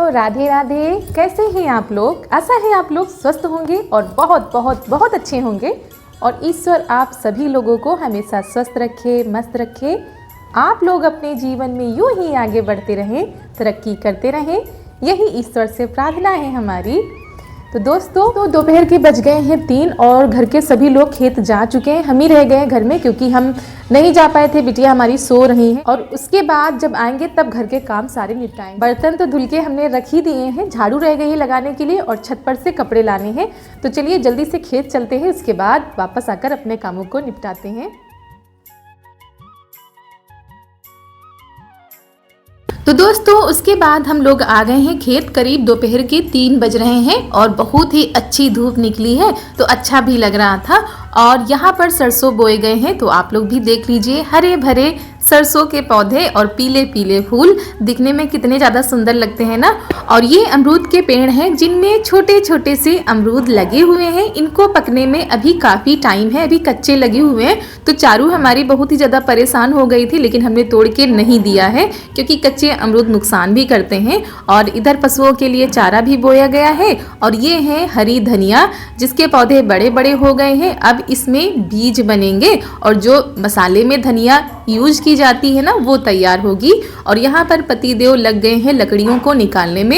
राधे राधे। कैसे हैं आप लोग? आशा है आप लोग स्वस्थ होंगे और बहुत बहुत बहुत अच्छे होंगे और ईश्वर आप सभी लोगों को हमेशा स्वस्थ रखे, मस्त रखे। आप लोग अपने जीवन में यूं ही आगे बढ़ते रहें, तरक्की करते रहें, यही ईश्वर से प्रार्थना है हमारी। तो दोस्तों, तो दोपहर के बज गए हैं 3 और घर के सभी लोग खेत जा चुके हैं। हम ही रह गए घर में क्योंकि हम नहीं जा पाए थे। बिटिया हमारी सो रही हैं और उसके बाद जब आएंगे तब घर के काम सारे निपटाएंगे। बर्तन तो धुल के हमने रख ही दिए हैं, झाड़ू रह गई है लगाने के लिए और छत पर से कपड़े लाने हैं। तो चलिए जल्दी से खेत चलते हैं, उसके बाद वापस आकर अपने कामों को निपटाते हैं। तो दोस्तों, उसके बाद हम लोग आ गए हैं खेत। करीब दोपहर के 3 बज रहे हैं और बहुत ही अच्छी धूप निकली है तो अच्छा भी लग रहा था। और यहाँ पर सरसों बोए गए हैं तो आप लोग भी देख लीजिए, हरे भरे सरसों के पौधे और पीले पीले फूल दिखने में कितने ज़्यादा सुंदर लगते हैं ना। और ये अमरूद के पेड़ हैं जिनमें छोटे छोटे से अमरूद लगे हुए हैं। इनको पकने में अभी काफ़ी टाइम है, अभी कच्चे लगे हुए हैं। तो चारू हमारी बहुत ही ज़्यादा परेशान हो गई थी, लेकिन हमने तोड़ के नहीं दिया है क्योंकि कच्चे अमरूद नुकसान भी करते हैं। और इधर पशुओं के लिए चारा भी बोया गया है। और ये है हरी धनिया जिसके पौधे बड़े बड़े हो गए हैं। अब इसमें बीज बनेंगे और जो मसाले में धनिया यूज की जाती है ना वो तैयार होगी। और यहाँ पर पतिदेव लग गए हैं लकड़ियों को निकालने में।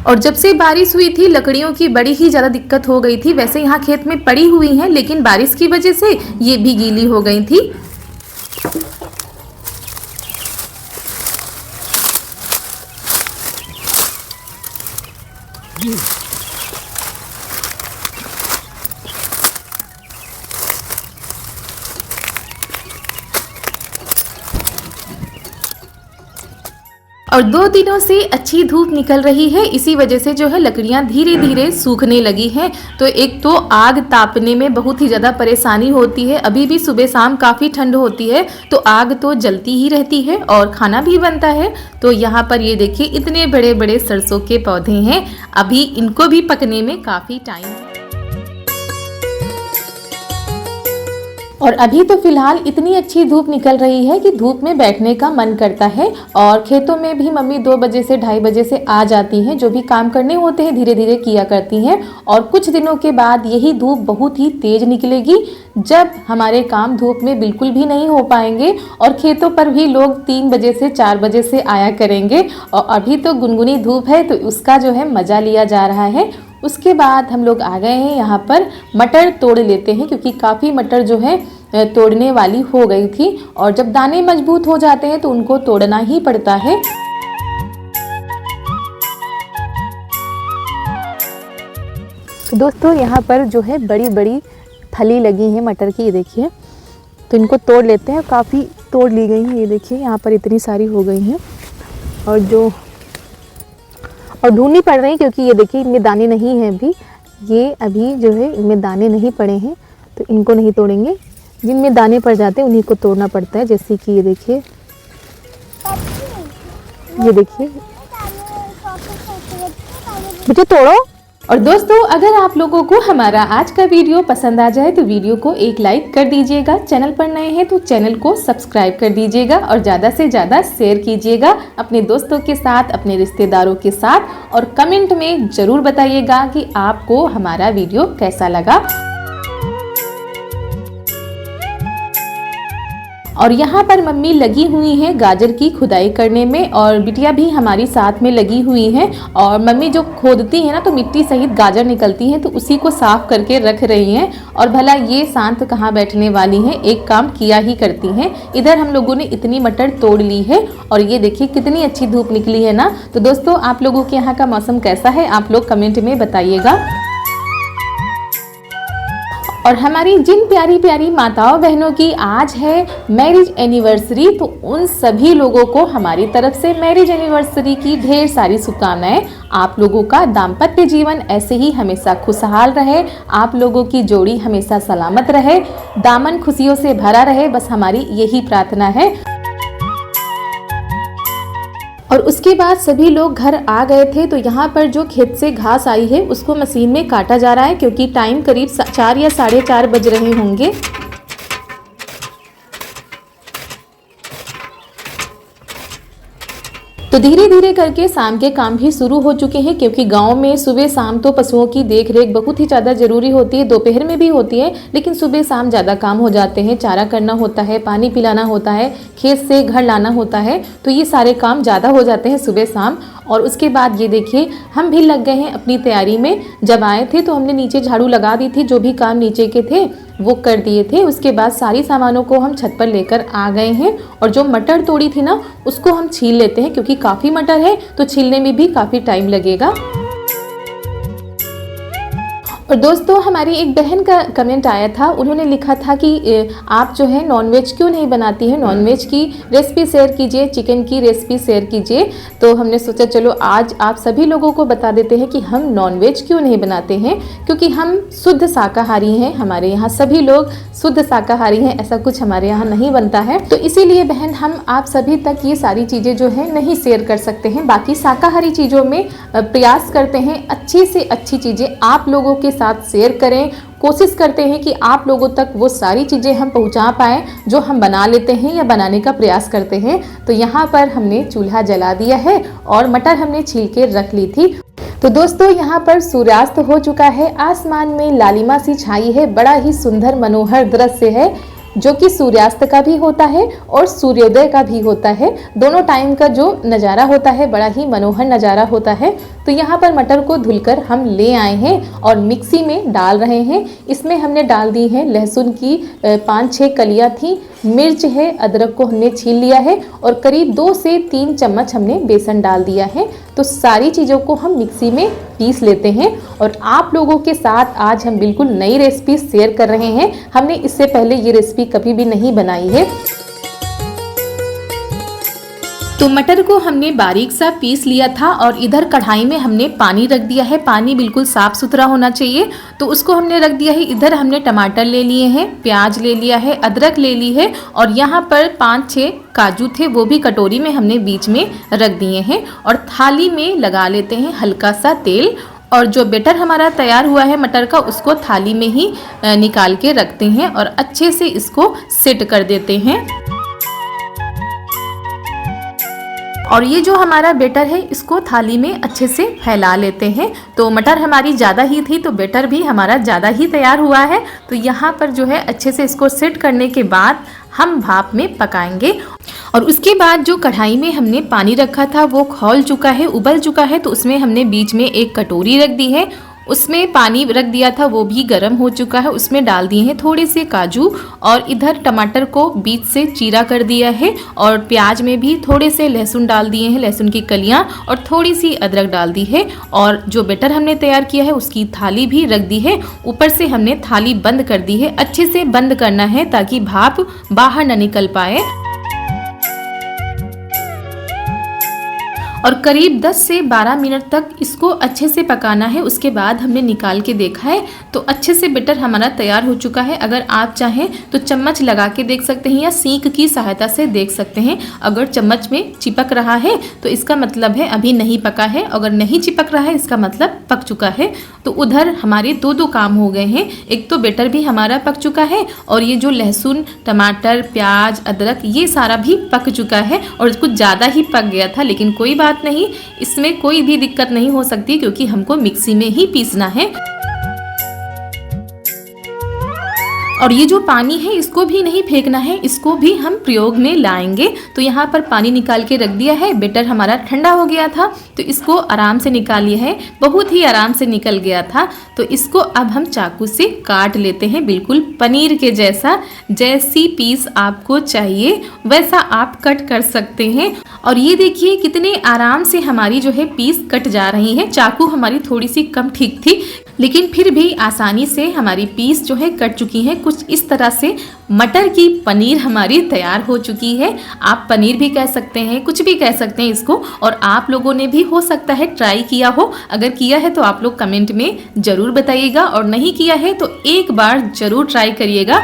और जब से बारिश हुई थी लकड़ियों की बड़ी ही ज़्यादा दिक्कत हो गई थी। वैसे यहाँ खेत में पड़ी हुई हैं लेकिन बारिश की वजह से ये भी गीली हो गई थी। और 2 दिनों से अच्छी धूप निकल रही है, इसी वजह से जो है लकड़ियां धीरे धीरे सूखने लगी हैं। तो एक तो आग तापने में बहुत ही ज़्यादा परेशानी होती है। अभी भी सुबह शाम काफ़ी ठंड होती है तो आग तो जलती ही रहती है और खाना भी बनता है। तो यहाँ पर ये देखिए इतने बड़े बड़े सरसों के पौधे हैं, अभी इनको भी पकने में काफ़ी टाइम है। और अभी तो फिलहाल इतनी अच्छी धूप निकल रही है कि धूप में बैठने का मन करता है। और खेतों में भी मम्मी 2 बजे से 2:30 बजे से आ जाती हैं, जो भी काम करने होते हैं धीरे धीरे किया करती हैं। और कुछ दिनों के बाद यही धूप बहुत ही तेज निकलेगी जब हमारे काम धूप में बिल्कुल भी नहीं हो पाएंगे और खेतों पर भी लोग 3 बजे से 4 बजे से आया करेंगे। और अभी तो गुनगुनी धूप है तो उसका जो है मज़ा लिया जा रहा है। उसके बाद हम लोग आ गए हैं यहाँ पर मटर तोड़ लेते हैं क्योंकि काफ़ी मटर जो है तोड़ने वाली हो गई थी। और जब दाने मजबूत हो जाते हैं तो उनको तोड़ना ही पड़ता है। दोस्तों, यहाँ पर जो है बड़ी बड़ी फली लगी हैं मटर की, ये देखिए। तो इनको तोड़ लेते हैं। काफ़ी तोड़ ली गई हैं, ये देखिए यहाँ पर इतनी सारी हो गई हैं। और ढूंढनी पड़ रही क्योंकि ये देखिए इनमें दाने नहीं हैं अभी। ये अभी जो है इनमें दाने नहीं पड़े हैं तो इनको नहीं तोड़ेंगे। जिनमें दाने पड़ जाते हैं उन्हीं को तोड़ना पड़ता है। जैसे कि ये देखिए, ये देखिए, मुझे तोड़ो। और दोस्तों, अगर आप लोगों को हमारा आज का वीडियो पसंद आ जाए तो वीडियो को एक लाइक कर दीजिएगा। चैनल पर नए हैं तो चैनल को सब्सक्राइब कर दीजिएगा और ज़्यादा से ज़्यादा शेयर कीजिएगा अपने दोस्तों के साथ, अपने रिश्तेदारों के साथ। और कमेंट में ज़रूर बताइएगा कि आपको हमारा वीडियो कैसा लगा। और यहाँ पर मम्मी लगी हुई हैं गाजर की खुदाई करने में और बिटिया भी हमारी साथ में लगी हुई हैं। और मम्मी जो खोदती हैं ना तो मिट्टी सहित गाजर निकलती हैं तो उसी को साफ करके रख रही हैं। और भला ये शांत कहाँ बैठने वाली हैं, एक काम किया ही करती हैं। इधर हम लोगों ने इतनी मटर तोड़ ली है और ये देखिए कितनी अच्छी धूप निकली है ना। तो दोस्तों, आप लोगों के यहाँ का मौसम कैसा है आप लोग कमेंट में बताइएगा। और हमारी जिन प्यारी प्यारी माताओं बहनों की आज है मैरिज एनिवर्सरी, तो उन सभी लोगों को हमारी तरफ से मैरिज एनिवर्सरी की ढेर सारी शुभकामनाएं। आप लोगों का दाम्पत्य जीवन ऐसे ही हमेशा खुशहाल रहे, आप लोगों की जोड़ी हमेशा सलामत रहे, दामन खुशियों से भरा रहे, बस हमारी यही प्रार्थना है। और उसके बाद सभी लोग घर आ गए थे तो यहाँ पर जो खेत से घास आई है उसको मशीन में काटा जा रहा है क्योंकि टाइम करीब 4 या 4:30 बज रहे होंगे। तो धीरे धीरे करके शाम के काम भी शुरू हो चुके हैं, क्योंकि गांव में सुबह शाम तो पशुओं की देख रेख बहुत ही ज़्यादा ज़रूरी होती है। दोपहर में भी होती है, लेकिन सुबह शाम ज़्यादा काम हो जाते हैं। चारा करना होता है, पानी पिलाना होता है, खेत से घर लाना होता है, तो ये सारे काम ज़्यादा हो जाते हैं सुबह शाम। और उसके बाद ये देखिए हम भी लग गए हैं अपनी तैयारी में। जब आए थे तो हमने नीचे झाड़ू लगा दी थी, जो भी काम नीचे के थे वो कर दिए थे। उसके बाद सारी सामानों को हम छत पर लेकर आ गए हैं, और जो मटर तोड़ी थी ना उसको हम छील लेते हैं, क्योंकि काफ़ी मटर है तो छीलने में भी काफ़ी टाइम लगेगा। और दोस्तों हमारी एक बहन का कमेंट आया था, उन्होंने लिखा था कि आप जो है नॉनवेज क्यों नहीं बनाती हैं, नॉनवेज की रेसिपी शेयर कीजिए, चिकन की रेसिपी शेयर कीजिए। तो हमने सोचा चलो आज आप सभी लोगों को बता देते हैं कि हम नॉनवेज क्यों नहीं बनाते हैं, क्योंकि हम शुद्ध शाकाहारी हैं। हमारे यहाँ सभी लोग शुद्ध शाकाहारी हैं, ऐसा कुछ हमारे यहाँ नहीं बनता है। तो इसीलिए बहन हम आप सभी तक ये सारी चीज़ें जो है नहीं शेयर कर सकते हैं। बाकी शाकाहारी चीज़ों में प्रयास करते हैं अच्छी से अच्छी चीज़ें आप लोगों के साथ शेयर करें। कोशिश करते हैं कि आप लोगों तक वो सारी चीज़ें हम पहुंचा पाएँ जो हम बना लेते हैं या बनाने का प्रयास करते हैं। तो यहाँ पर हमने चूल्हा जला दिया है और मटर हमने छील के रख ली थी। तो दोस्तों यहाँ पर सूर्यास्त हो चुका है, आसमान में लालिमा सी छाई है, बड़ा ही सुंदर मनोहर दृश्य है, जो कि सूर्यास्त का भी होता है और सूर्योदय का भी होता है। दोनों टाइम का जो नज़ारा होता है बड़ा ही मनोहर नज़ारा होता है। तो यहाँ पर मटर को धुलकर हम ले आए हैं और मिक्सी में डाल रहे हैं। इसमें हमने डाल दी है लहसुन की 5-6 कलियाँ थी, मिर्च है, अदरक को हमने छील लिया है और करीब 2 से 3 चम्मच हमने बेसन डाल दिया है। तो सारी चीज़ों को हम मिक्सी में पीस लेते हैं। और आप लोगों के साथ आज हम बिल्कुल नई रेसिपी शेयर कर रहे हैं। हमने इससे पहले ये रेसिपी कभी भी नहीं बनाई है। तो मटर को हमने बारीक सा पीस लिया था और इधर कढ़ाई में हमने पानी रख दिया है। पानी बिल्कुल साफ सुथरा होना चाहिए, तो उसको हमने रख दिया है। इधर हमने टमाटर ले लिए हैं, प्याज ले लिया है, अदरक ले ली है और यहाँ पर 5-6 काजू थे, वो भी कटोरी में हमने बीच में रख दिए हैं। और थाली में लगा लेते हैं हल्का सा तेल, और जो बैटर हमारा तैयार हुआ है मटर का उसको थाली में ही निकाल के रखते हैं और अच्छे से इसको सेट कर देते हैं। और ये जो हमारा बैटर है इसको थाली में अच्छे से फैला लेते हैं। तो मटर हमारी ज़्यादा ही थी तो बैटर भी हमारा ज़्यादा ही तैयार हुआ है। तो यहाँ पर जो है अच्छे से इसको सेट करने के बाद हम भाप में पकाएंगे। और उसके बाद जो कढ़ाई में हमने पानी रखा था वो खौल चुका है, उबल चुका है। तो उसमें हमने बीच में एक कटोरी रख दी है, उसमें पानी रख दिया था, वो भी गर्म हो चुका है। उसमें डाल दिए हैं थोड़े से काजू और इधर टमाटर को बीच से चीरा कर दिया है और प्याज में भी थोड़े से लहसुन डाल दिए हैं, लहसुन की कलियां, और थोड़ी सी अदरक डाल दी है। और जो बैटर हमने तैयार किया है उसकी थाली भी रख दी है। ऊपर से हमने थाली बंद कर दी है, अच्छे से बंद करना है ताकि भाप बाहर न निकल पाए। और करीब 10 से 12 मिनट तक इसको अच्छे से पकाना है। उसके बाद हमने निकाल के देखा है तो अच्छे से बैटर हमारा तैयार हो चुका है। अगर आप चाहें तो चम्मच लगा के देख सकते हैं या सीख की सहायता से देख सकते हैं। अगर चम्मच में चिपक रहा है तो इसका मतलब है अभी नहीं पका है, अगर नहीं चिपक रहा है इसका मतलब पक चुका है। तो उधर हमारे दो काम हो गए हैं, एक तो बैटर भी हमारा पक चुका है और ये जो लहसुन, टमाटर, प्याज, अदरक ये सारा भी पक चुका है। और कुछ ज़्यादा ही पक गया था, लेकिन कोई बात नहीं, इसमें कोई भी दिक्कत नहीं हो सकती क्योंकि हमको मिक्सी में ही पीसना है। और ये जो पानी है इसको भी नहीं फेंकना है, इसको भी हम प्रयोग में लाएंगे। तो यहाँ पर पानी निकाल के रख दिया है। बैटर हमारा ठंडा हो गया था तो इसको आराम से निकाल लिया है, बहुत ही आराम से निकल गया था। तो इसको अब हम चाकू से काट लेते हैं, बिल्कुल पनीर के जैसा। जैसी पीस आपको चाहिए वैसा आप कट कर सकते हैं। और ये देखिए कितने आराम से हमारी जो है पीस कट जा रही है। चाकू हमारी थोड़ी सी कम ठीक थी, लेकिन फिर भी आसानी से हमारी पीस जो है कट चुकी है। कुछ इस तरह से मटर की पनीर हमारी तैयार हो चुकी है। आप पनीर भी कह सकते हैं, कुछ भी कह सकते हैं इसको। और आप लोगों ने भी हो सकता है ट्राई किया हो, अगर किया है तो आप लोग कमेंट में ज़रूर बताइएगा, और नहीं किया है तो एक बार ज़रूर ट्राई करिएगा।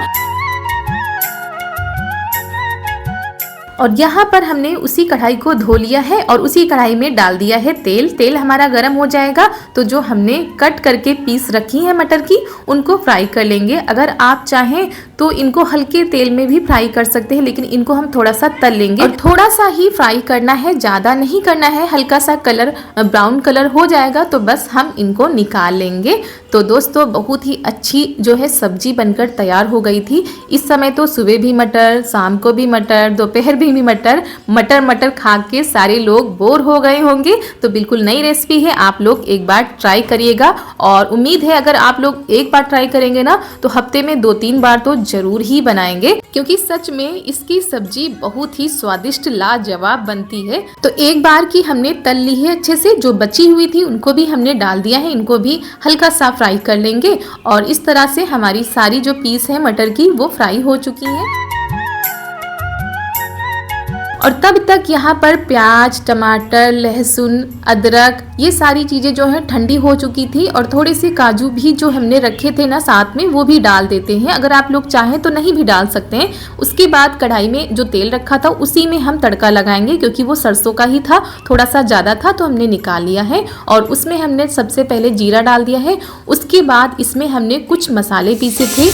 और यहाँ पर हमने उसी कढ़ाई को धो लिया है और उसी कढ़ाई में डाल दिया है तेल। तेल हमारा गर्म हो जाएगा तो जो हमने कट करके पीस रखी है मटर की उनको फ्राई कर लेंगे। अगर आप चाहें तो इनको हल्के तेल में भी फ्राई कर सकते हैं, लेकिन इनको हम थोड़ा सा तल लेंगे और थोड़ा सा ही फ्राई करना है, ज़्यादा नहीं करना है। हल्का सा कलर ब्राउन कलर हो जाएगा तो बस हम इनको निकाल लेंगे। तो दोस्तों बहुत ही अच्छी जो है सब्जी बनकर तैयार हो गई थी। इस समय तो सुबह भी मटर, शाम को भी मटर, दोपहर भी मटर मटर मटर खा के सारे लोग बोर हो गए होंगे। तो बिल्कुल नई रेसिपी है, आप लोग एक बार ट्राई करिएगा और उम्मीद है अगर आप लोग एक बार ट्राई करेंगे ना तो हफ्ते में 2-3 बार तो जरूर ही बनाएंगे, क्योंकि सच में इसकी सब्जी बहुत ही स्वादिष्ट लाजवाब बनती है। तो एक बार की हमने तल ली है अच्छे से, जो बची हुई थी उनको भी हमने डाल दिया है। इनको भी हल्का सा फ्राई कर लेंगे और इस तरह से हमारी सारी जो पीस है मटर की वो फ्राई हो चुकी है। और तब तक यहाँ पर प्याज, टमाटर, लहसुन, अदरक ये सारी चीज़ें जो है ठंडी हो चुकी थी और थोड़े से काजू भी जो हमने रखे थे ना साथ में वो भी डाल देते हैं। अगर आप लोग चाहें तो नहीं भी डाल सकते हैं। उसके बाद कढ़ाई में जो तेल रखा था उसी में हम तड़का लगाएंगे, क्योंकि वो सरसों का ही था, थोड़ा सा ज़्यादा था तो हमने निकाल लिया है। और उसमें हमने सबसे पहले जीरा डाल दिया है। उसके बाद इसमें हमने कुछ मसाले पीसे थे।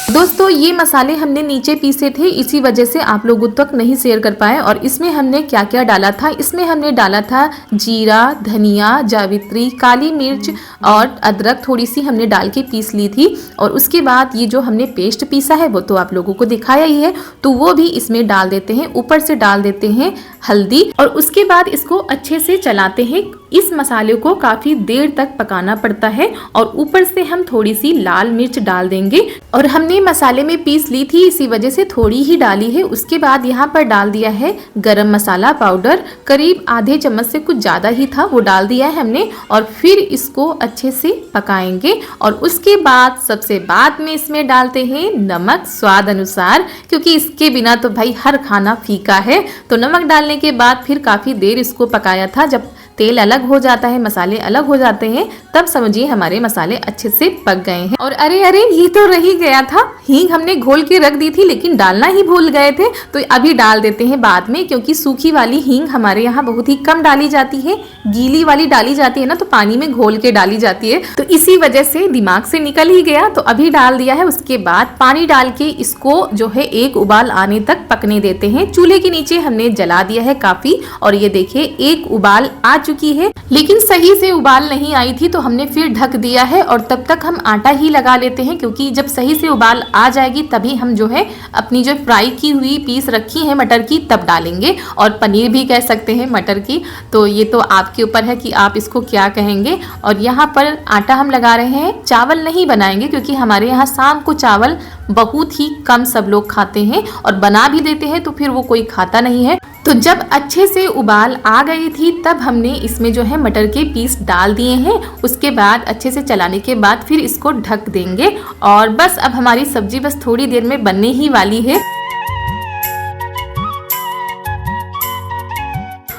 दोस्तों ये मसाले हमने नीचे पीसे थे, इसी वजह से आप लोगों तक नहीं शेयर कर पाए। और इसमें हमने क्या क्या डाला था, इसमें हमने डाला था जीरा, धनिया, जावित्री, काली मिर्च और अदरक थोड़ी सी हमने डाल के पीस ली थी। और उसके बाद ये जो हमने पेस्ट पीसा है वो तो आप लोगों को दिखाया ही है, तो वो भी इसमें डाल देते हैं। ऊपर से डाल देते हैं हल्दी और उसके बाद इसको अच्छे से चलाते हैं। इस मसाले को काफी देर तक पकाना पड़ता है और ऊपर से हम थोड़ी सी लाल मिर्च डाल देंगे। और हमने मसाले में पीस ली थी इसी वजह से थोड़ी ही डाली है। उसके बाद यहाँ पर डाल दिया है गरम मसाला पाउडर, करीब आधे चम्मच से कुछ ज्यादा ही था वो डाल दिया है हमने। और फिर इसको अच्छे से पकाएंगे और उसके बाद सबसे बाद में इसमें डालते हैं नमक स्वाद अनुसार, क्योंकि इसके बिना तो भाई हर खाना फीका है। तो नमक डालने के बाद फिर काफी देर इसको पकाया था। जब तेल अलग हो जाता है, मसाले अलग हो जाते हैं, तब समझिए हमारे मसाले अच्छे से पक गए हैं। और अरे अरे ये तो रह ही गया था, हींग हमने घोल के रख दी थी लेकिन डालना ही भूल गए थे, तो अभी डाल देते हैं बाद में, क्योंकि सूखी वाली हींग हमारे यहाँ बहुत ही कम डाली जाती है। गीली वाली डाली जाती है ना तो पानी में घोल के डाली जाती है, तो इसी वजह से दिमाग से निकल ही गया, तो अभी डाल दिया है। उसके बाद पानी डाल के इसको जो है एक उबाल आने तक पकने देते हैं। चूल्हे के नीचे हमने जला दिया है काफी और ये देखिए एक उबाल आ चुकी है, लेकिन सही से उबाल नहीं आई थी तो हमने फिर ढक दिया है। और तब तक हम आटा ही लगा लेते हैं, क्योंकि जब सही से उबाल आ जाएगी तभी हम जो है अपनी जो फ्राई की हुई पीस रखी है मटर की तब डालेंगे। और पनीर भी कह सकते हैं मटर की, तो ये तो आपके ऊपर है कि आप इसको क्या कहेंगे। और यहाँ पर आटा हम लगा रहे हैं, चावल नहीं बनाएंगे क्योंकि हमारे यहाँ शाम को चावल बहुत ही कम सब लोग खाते हैं और बना भी देते हैं तो फिर वो कोई खाता नहीं है। तो जब अच्छे से उबाल आ गई थी तब हमने इसमें जो है मटर के पीस डाल दिए हैं। उसके बाद अच्छे से चलाने के बाद फिर इसको ढक देंगे और बस अब हमारी सब्जी बस थोड़ी देर में बनने ही वाली है।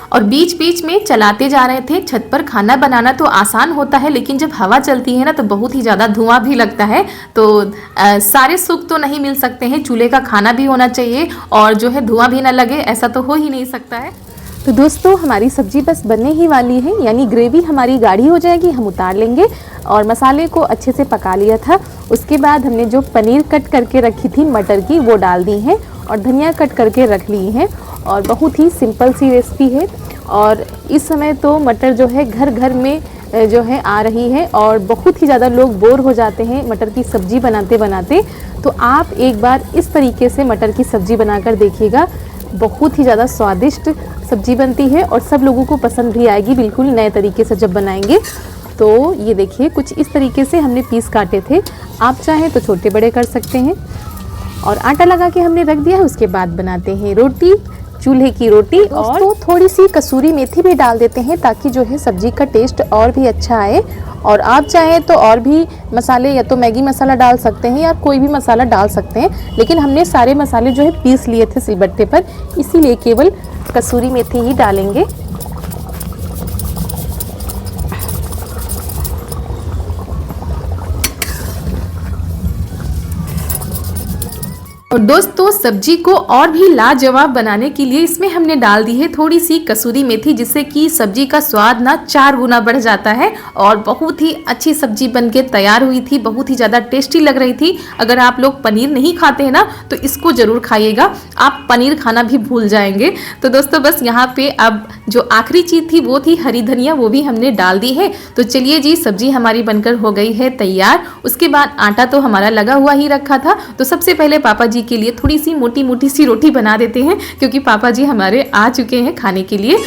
और बीच बीच में चलाते जा रहे थे। छत पर खाना बनाना तो आसान होता है, लेकिन जब हवा चलती है ना तो बहुत ही ज़्यादा धुआं भी लगता है। तो सारे सुख तो नहीं मिल सकते हैं, चूल्हे का खाना भी होना चाहिए और जो है धुआं भी ना लगे, ऐसा तो हो ही नहीं सकता है। तो दोस्तों हमारी सब्जी बस बनने ही वाली है, यानी ग्रेवी हमारी गाढ़ी हो जाएगी, हम उतार लेंगे। और मसाले को अच्छे से पका लिया था। उसके बाद हमने जो पनीर कट करके रखी थी मटर की वो डाल दी है और धनिया कट करके रख ली है। और बहुत ही सिंपल सी रेसिपी है और इस समय तो मटर जो है घर घर में जो है आ रही है और बहुत ही ज़्यादा लोग बोर हो जाते हैं मटर की सब्ज़ी बनाते बनाते। तो आप एक बार इस तरीके से मटर की सब्ज़ी बनाकर देखिएगा, बहुत ही ज़्यादा स्वादिष्ट सब्ज़ी बनती है और सब लोगों को पसंद भी आएगी बिल्कुल नए तरीके से जब बनाएंगे। तो ये देखिए कुछ इस तरीके से हमने पीस काटे थे, आप चाहें तो छोटे बड़े कर सकते हैं। और आटा लगा के हमने रख दिया है। उसके बाद बनाते हैं रोटी, चूल्हे की रोटी। और तो थोड़ी सी कसूरी मेथी भी डाल देते हैं ताकि जो है सब्जी का टेस्ट और भी अच्छा आए। और आप चाहें तो और भी मसाले या तो मैगी मसाला डाल सकते हैं या कोई भी मसाला डाल सकते हैं, लेकिन हमने सारे मसाले जो है पीस लिए थे सिलबट्टे पर, इसीलिए केवल कसूरी मेथी ही डालेंगे। और दोस्तों सब्जी को और भी लाजवाब बनाने के लिए इसमें हमने डाल दी है थोड़ी सी कसूरी मेथी, जिससे कि सब्जी का स्वाद ना 4 गुना बढ़ जाता है और बहुत ही अच्छी सब्जी बनके तैयार हुई थी, बहुत ही ज़्यादा टेस्टी लग रही थी। अगर आप लोग पनीर नहीं खाते हैं ना तो इसको ज़रूर खाइएगा, आप पनीर खाना भी भूल जाएंगे। तो दोस्तों बस यहाँ पे अब जो आखिरी चीज़ थी वो थी हरी धनिया, वो भी हमने डाल दी है। तो चलिए जी, सब्जी हमारी बनकर हो गई है तैयार। उसके बाद आटा तो हमारा लगा हुआ ही रखा था, तो सबसे पहले पापा जी के लिए थोड़ी सी मोटी मोटी सी रोटी बना देते हैं, क्योंकि पापा जी हमारे आ चुके हैं खाने के लिए।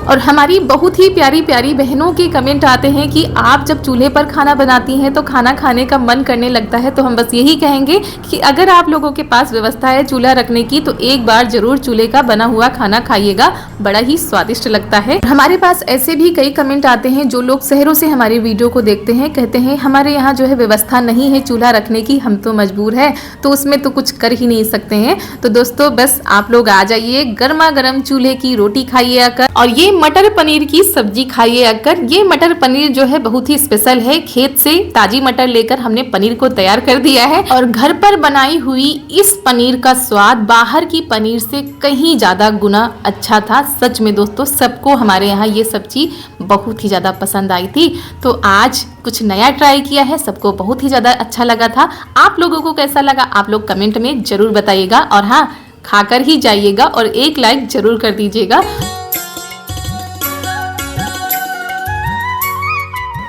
और हमारी बहुत ही प्यारी प्यारी बहनों के कमेंट आते हैं कि आप जब चूल्हे पर खाना बनाती हैं तो खाना खाने का मन करने लगता है। तो हम बस यही कहेंगे कि अगर आप लोगों के पास व्यवस्था है चूल्हा रखने की तो एक बार जरूर चूल्हे का बना हुआ खाना खाइएगा, बड़ा ही स्वादिष्ट लगता है। हमारे पास ऐसे भी कई कमेंट आते हैं जो लोग शहरों से हमारे वीडियो को देखते हैं, कहते हैं हमारे यहाँ जो है व्यवस्था नहीं है चूल्हा रखने की, हम तो मजबूर है, तो उसमें तो कुछ कर ही नहीं सकते हैं। तो दोस्तों बस आप लोग आ जाइए, गर्मा गर्म चूल्हे की रोटी खाइए आकर और ये मटर पनीर की सब्जी खाइए आकर। ये मटर पनीर जो है बहुत ही स्पेशल है, खेत से ताजी मटर लेकर हमने पनीर को तैयार कर दिया है और घर पर बनाई हुई इस पनीर का स्वाद बाहर की पनीर से कहीं ज्यादा गुना अच्छा था। सच में दोस्तों सबको हमारे यहाँ ये सब्जी बहुत ही ज्यादा पसंद आई थी। तो आज कुछ नया ट्राई किया है, सबको बहुत ही ज्यादा अच्छा लगा था। आप लोगों को कैसा लगा आप लोग कमेंट में जरूर बताइएगा और हाँ, खाकर ही जाइएगा और एक लाइक जरूर कर दीजिएगा।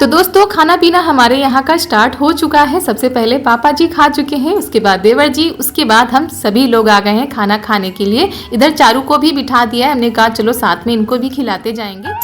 तो दोस्तों खाना पीना हमारे यहाँ का स्टार्ट हो चुका है। सबसे पहले पापा जी खा चुके हैं, उसके बाद देवर जी, उसके बाद हम सभी लोग आ गए हैं खाना खाने के लिए। इधर चारू को भी बिठा दिया है, हमने कहा चलो साथ में इनको भी खिलाते जाएंगे।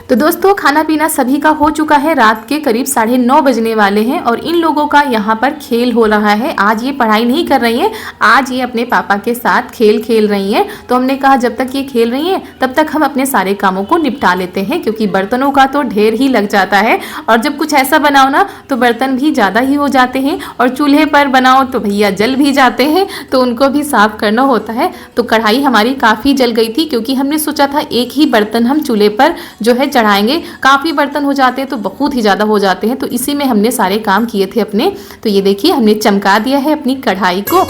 तो दोस्तों खाना पीना सभी का हो चुका है, रात के करीब 9:30 बजने वाले हैं और इन लोगों का यहाँ पर खेल हो रहा है। आज ये पढ़ाई नहीं कर रही हैं, आज ये अपने पापा के साथ खेल खेल रही हैं। तो हमने कहा जब तक ये खेल रही हैं तब तक हम अपने सारे कामों को निपटा लेते हैं, क्योंकि बर्तनों का तो ढेर ही लग जाता है और जब कुछ ऐसा बनाओ ना तो बर्तन भी ज़्यादा ही हो जाते हैं और चूल्हे पर बनाओ तो भैया जल भी जाते हैं, तो उनको भी साफ करना होता है। तो कढ़ाई हमारी काफ़ी जल गई थी, क्योंकि हमने सोचा था एक ही बर्तन हम चूल्हे पर जो है चढ़ाएंगे, काफ़ी बर्तन हो जाते हैं तो बहुत ही ज़्यादा हो जाते हैं, तो इसी में हमने सारे काम किए थे अपने। तो ये देखिए हमने चमका दिया है अपनी कढ़ाई को।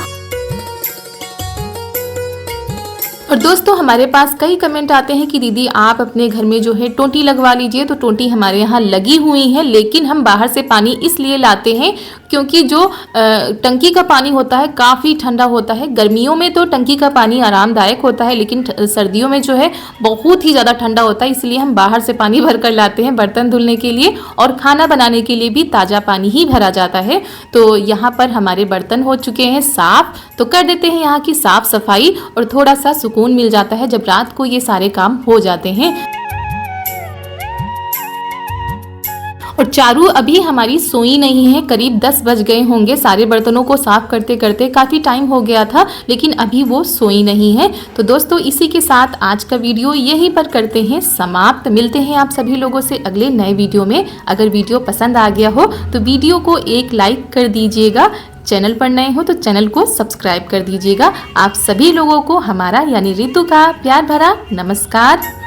और दोस्तों हमारे पास कई कमेंट आते हैं कि दीदी आप अपने घर में जो है टोंटी लगवा लीजिए, तो टोंटी हमारे यहाँ लगी हुई है, लेकिन हम बाहर से पानी इसलिए लाते हैं क्योंकि जो टंकी का पानी होता है काफ़ी ठंडा होता है। गर्मियों में तो टंकी का पानी आरामदायक होता है, लेकिन सर्दियों में जो है बहुत ही ज़्यादा ठंडा होता है, इसलिए हम बाहर से पानी भर कर लाते हैं बर्तन धुलने के लिए और खाना बनाने के लिए भी ताज़ा पानी ही भरा जाता है। तो यहाँ पर हमारे बर्तन हो चुके हैं साफ़, तो कर देते हैं यहाँ की साफ़ सफाई और थोड़ा सा सुकून मिल जाता है जब रात को ये सारे काम हो जाते हैं। और चारू अभी हमारी सोई नहीं है, करीब 10 बज गए होंगे, सारे बर्तनों को साफ करते करते काफ़ी टाइम हो गया था, लेकिन अभी वो सोई नहीं है। तो दोस्तों इसी के साथ आज का वीडियो यहीं पर करते हैं समाप्त। मिलते हैं आप सभी लोगों से अगले नए वीडियो में। अगर वीडियो पसंद आ गया हो तो वीडियो को एक लाइक कर दीजिएगा, चैनल पर नए हो तो चैनल को सब्सक्राइब कर दीजिएगा। आप सभी लोगों को हमारा यानी रितु का प्यार भरा नमस्कार।